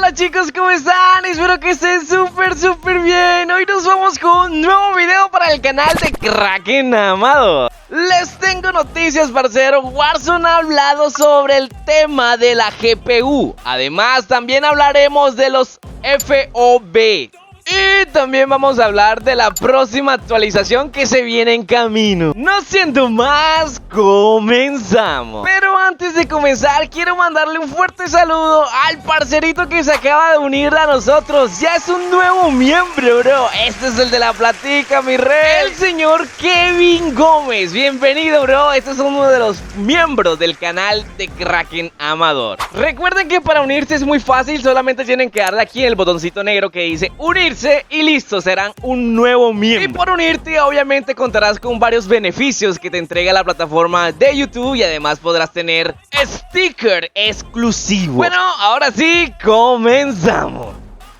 Hola chicos, ¿cómo están? Espero que estén súper bien. Hoy nos vamos con un nuevo video para el canal de Kraken Amado. Les tengo noticias, parcero. Warzone ha hablado sobre el tema de la GPU. Además, también hablaremos de los FOV. Y también vamos a hablar de la próxima actualización que se viene en camino. No siendo más, comenzamos. Pero antes de comenzar, quiero mandarle un fuerte saludo al parcerito que se acaba de unir a nosotros. Ya es un nuevo miembro, bro. Este es el de la platica, mi rey, el señor Kevin Gómez. Bienvenido, bro. Este es uno de los miembros del canal de Kraken Amador. Recuerden que para unirse es muy fácil. Solamente tienen que darle aquí en el botoncito negro que dice unirse y listo, serán un nuevo miembro. Y por unirte obviamente contarás con varios beneficios que te entrega la plataforma de YouTube y además podrás tener sticker exclusivo. Bueno, ahora sí, comenzamos.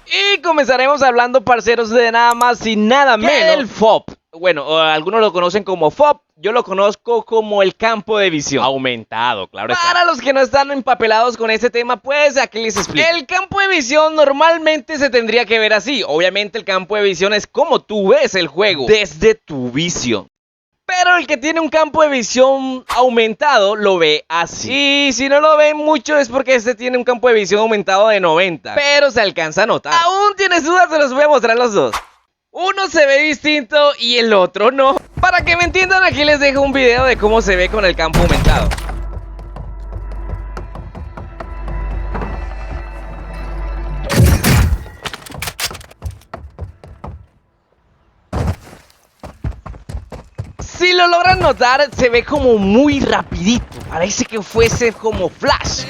Y comenzaremos hablando, parceros, de nada más y nada menos el FOV. Bueno, algunos lo conocen como FOV. Yo lo conozco como el campo de visión aumentado, claro. Para los que no están empapelados con este tema, pues aquí les explico. El campo de visión normalmente se tendría que ver así. Obviamente el campo de visión es como tú ves el juego desde tu visión. Pero el que tiene un campo de visión aumentado lo ve así. Y si no lo ven mucho es porque este tiene un campo de visión aumentado de 90. Pero se alcanza a notar. ¿Aún tienes dudas? Se los voy a mostrar los dos. Uno se ve distinto y el otro no. Para que me entiendan, aquí les dejo un video de cómo se ve con el campo aumentado. Si lo logran notar, se ve como muy rapidito. Parece que fuese como flash.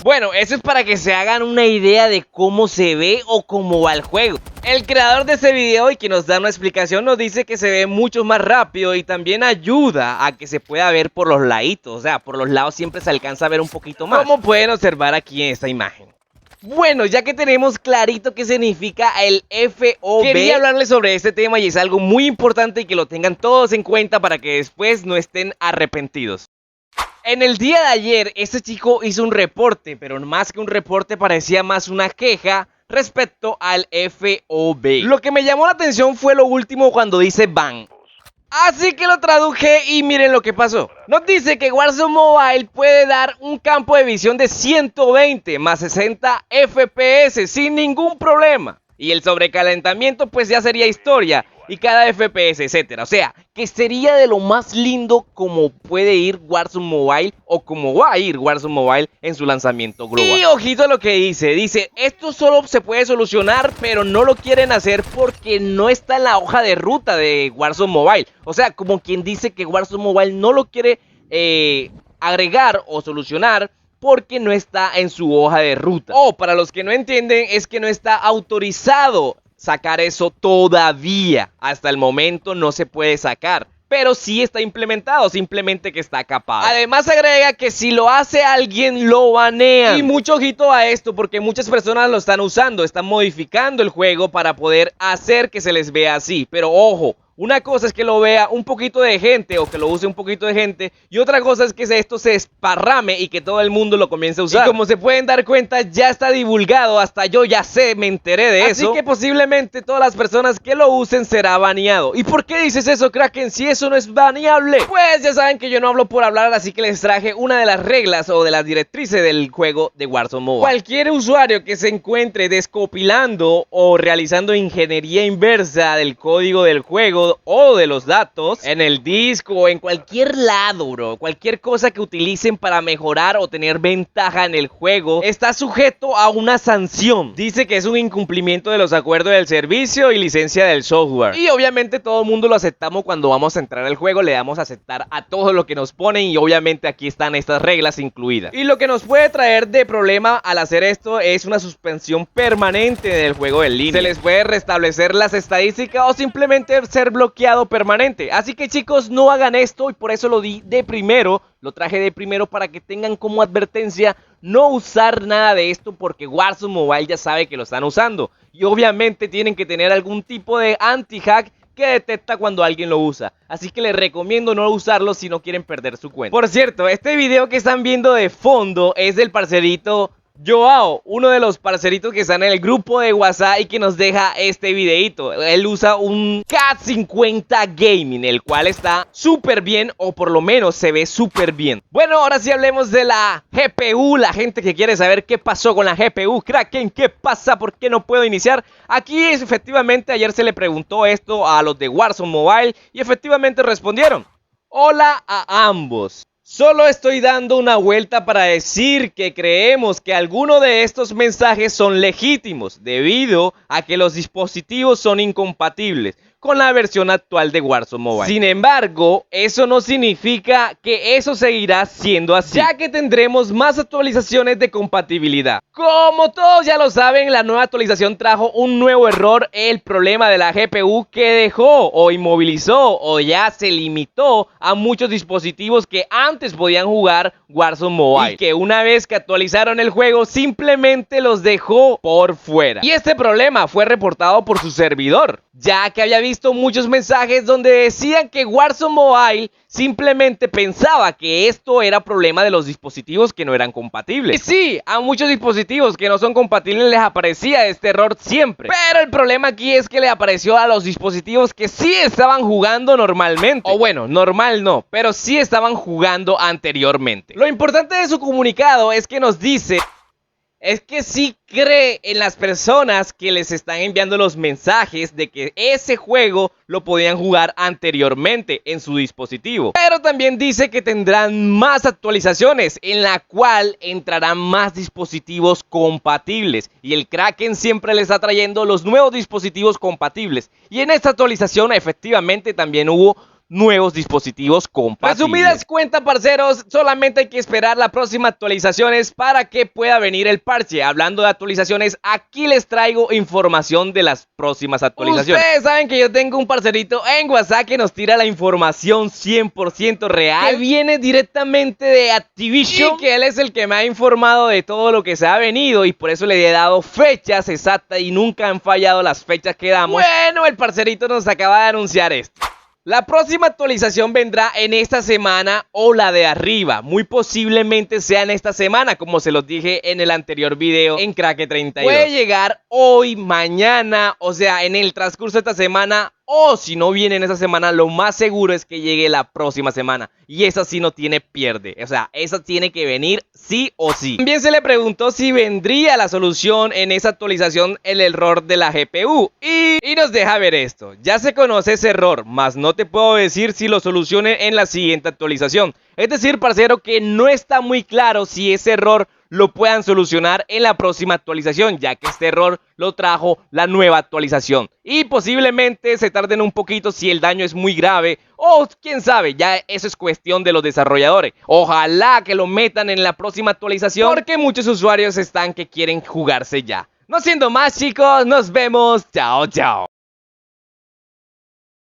Bueno, eso es para que se hagan una idea de cómo se ve o cómo va el juego. El creador de ese video y que nos da una explicación nos dice que se ve mucho más rápido y también ayuda a que se pueda ver por los laditos. O sea, por los lados siempre se alcanza a ver un poquito más, como pueden observar aquí en esta imagen. Bueno, ya que tenemos clarito qué significa el FOV, quería hablarles sobre este tema y es algo muy importante y que lo tengan todos en cuenta para que después no estén arrepentidos. En el día de ayer, este chico hizo un reporte, pero más que un reporte parecía más una queja respecto al FOV. Lo que me llamó la atención fue lo último cuando dice ban. Así que lo traduje y miren lo que pasó. Nos dice que Warzone Mobile puede dar un campo de visión de 120 más 60 FPS sin ningún problema. Y el sobrecalentamiento pues ya sería historia. Y cada FPS, etcétera. O sea, que sería de lo más lindo como puede ir Warzone Mobile o como va a ir Warzone Mobile en su lanzamiento global. Y ojito a lo que dice, esto solo se puede solucionar, pero no lo quieren hacer porque no está en la hoja de ruta de Warzone Mobile. O sea, como quien dice que Warzone Mobile no lo quiere agregar o solucionar porque no está en su hoja de ruta. O para los que no entienden, es que no está autorizado sacar eso todavía. Hasta el momento no se puede sacar, pero sí está implementado, simplemente que está capado. Además agrega que si lo hace alguien lo banean. Y mucho ojito a esto porque muchas personas lo están usando, están modificando el juego para poder hacer que se les vea así. Pero ojo, una cosa es que lo vea un poquito de gente o que lo use un poquito de gente y otra cosa es que esto se esparrame y que todo el mundo lo comience a usar. Y como se pueden dar cuenta, ya está divulgado, hasta yo ya sé, me enteré de eso. Así que posiblemente todas las personas que lo usen será baneado. ¿Y por qué dices eso, Kraken, si eso no es baneable? Pues ya saben que yo no hablo por hablar, así que les traje una de las reglas o de las directrices del juego de Warzone Mobile. Cualquier usuario que se encuentre descopilando o realizando ingeniería inversa del código del juego o de los datos en el disco o en cualquier lado, bro, cualquier cosa que utilicen para mejorar o tener ventaja en el juego, está sujeto a una sanción. Dice que es un incumplimiento de los acuerdos del servicio y licencia del software. Y obviamente todo el mundo lo aceptamos cuando vamos a entrar al juego, le damos a aceptar a todo lo que nos ponen y obviamente aquí están estas reglas incluidas. Y lo que nos puede traer de problema al hacer esto es una suspensión permanente del juego en línea. Se les puede restablecer las estadísticas o simplemente ser bloqueado permanente. Así que chicos, no hagan esto y por eso lo di de primero. Lo traje de primero para que tengan como advertencia no usar nada de esto porque Warzone Mobile ya sabe que lo están usando. Y obviamente tienen que tener algún tipo de anti-hack que detecta cuando alguien lo usa. Así que les recomiendo no usarlo si no quieren perder su cuenta. Por cierto, este video que están viendo de fondo es del parcerito Joao, uno de los parceritos que están en el grupo de WhatsApp y que nos deja este videito. Él usa un CAT 50 Gaming, el cual está súper bien, o por lo menos se ve súper bien. Bueno, ahora sí hablemos de la GPU. La gente que quiere saber qué pasó con la GPU Kraken, qué pasa, por qué no puedo iniciar. Aquí efectivamente ayer se le preguntó esto a los de Warzone Mobile y efectivamente respondieron. Hola a ambos. Solo estoy dando una vuelta para decir que creemos que algunos de estos mensajes son legítimos debido a que los dispositivos son incompatibles con la versión actual de Warzone Mobile. Sin embargo, eso no significa que eso seguirá siendo así, ya que tendremos más actualizaciones de compatibilidad. Como todos ya lo saben, la nueva actualización trajo un nuevo error, el problema de la GPU que dejó o inmovilizó o ya se limitó a muchos dispositivos que antes podían jugar Warzone Mobile y que una vez que actualizaron el juego simplemente los dejó por fuera. Y este problema fue reportado por su servidor, ya que había visto muchos mensajes donde decían que Warzone Mobile simplemente pensaba que esto era problema de los dispositivos que no eran compatibles. Y sí, a muchos dispositivos que no son compatibles les aparecía este error siempre. Pero el problema aquí es que le apareció a los dispositivos que sí estaban jugando normalmente. O bueno, normal no, pero sí estaban jugando anteriormente. Lo importante de su comunicado es que nos dice es que sí cree en las personas que les están enviando los mensajes de que ese juego lo podían jugar anteriormente en su dispositivo. Pero también dice que tendrán más actualizaciones en la cual entrarán más dispositivos compatibles. Y el Kraken siempre le está trayendo los nuevos dispositivos compatibles. Y en esta actualización efectivamente también hubo nuevos dispositivos compatibles. Resumidas cuentas, parceros, solamente hay que esperar las próximas actualizaciones para que pueda venir el parche. Hablando de actualizaciones, aquí les traigo información de las próximas actualizaciones. Ustedes saben que yo tengo un parcerito en WhatsApp que nos tira la información 100% real, que viene directamente de Activision, y que él es el que me ha informado de todo lo que se ha venido, y por eso le he dado fechas exactas y nunca han fallado las fechas que damos. Bueno, el parcerito nos acaba de anunciar esto. La próxima actualización vendrá en esta semana o la de arriba. Muy posiblemente sea en esta semana, como se los dije en el anterior video en Crack 32. Puede llegar hoy, mañana, o sea, en el transcurso de esta semana. O si no viene en esa semana, lo más seguro es que llegue la próxima semana. Y esa sí no tiene pierde. O sea, esa tiene que venir sí o sí. También se le preguntó si vendría la solución en esa actualización el error de la GPU. Y nos deja ver esto. Ya se conoce ese error, mas no te puedo decir si lo solucione en la siguiente actualización. Es decir, parcero, que no está muy claro si ese error lo puedan solucionar en la próxima actualización, ya que este error lo trajo la nueva actualización. Y posiblemente se tarden un poquito si el daño es muy grave, o quién sabe, ya eso es cuestión de los desarrolladores. Ojalá que lo metan en la próxima actualización, porque muchos usuarios están que quieren jugarse ya. No siendo más, chicos, nos vemos. Chao, chao.